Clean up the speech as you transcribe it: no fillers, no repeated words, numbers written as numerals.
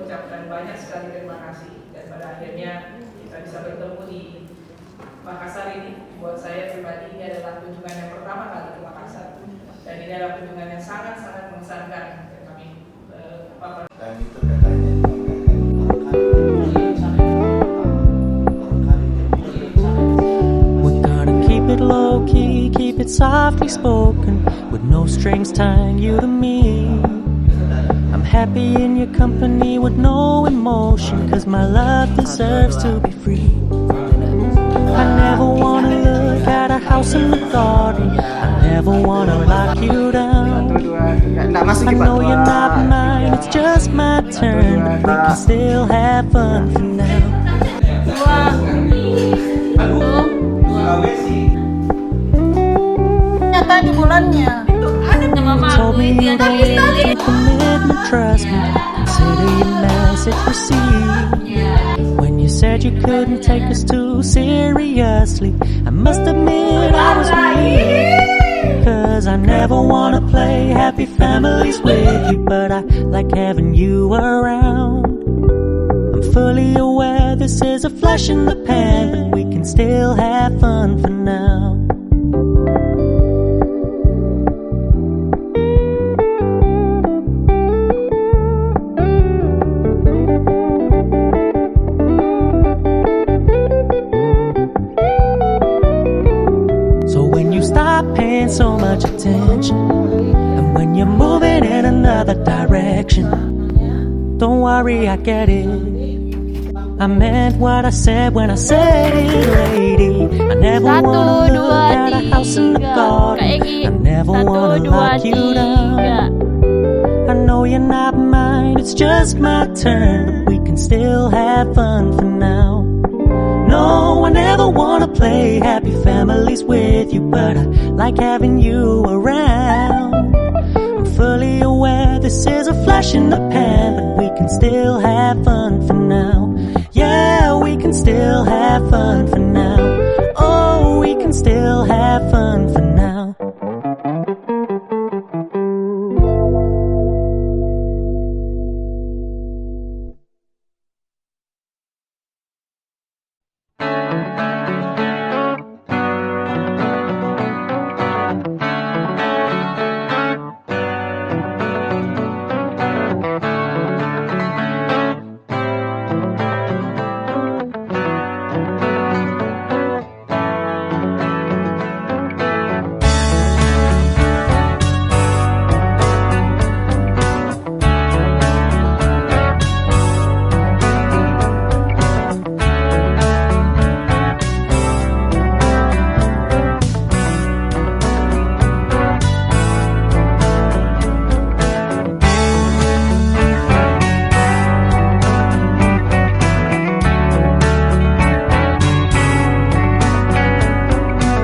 mengucapkan banyak sekali terima kasih, dan pada akhirnya kita bisa bertemu di Makassar ini. Buat saya pribadi ini adalah kunjungan yang pertama kali ke Makassar, dan ini adalah kunjungan yang sangat-sangat mengesankan dan kami dan itu katanya we're gonna keep it low key, keep it softly spoken, with no strings tying you to me. I'm happy in your company with no emotion, cause my love deserves to be free. I never wanna look at a house in the garden, I never wanna lock you down. I know you're not mine, it's just my turn, but we can still have fun for now. Nyata di bulannya. Told me you don't need commitment, trust me, consider your message received. When you said you couldn't take us too seriously, I must admit I was weak, cause I never wanna play happy families with you, but I like having you around. I'm fully aware this is a flash in the pan, but we can still have fun for now. Paying so much attention, and when you're moving in another direction, don't worry, I get it. I meant what I said when I said it, lady. I never wanna look at a house in the garden, I never wanna lock you down. I know you're not mine, it's just my turn, but we can still have fun for now. No, I never wanna play happy families with you, but I like having you around. I'm fully aware this is a flash in the pan, but we can still have fun for now. Yeah, we can still have fun for now. Oh, we can still have fun.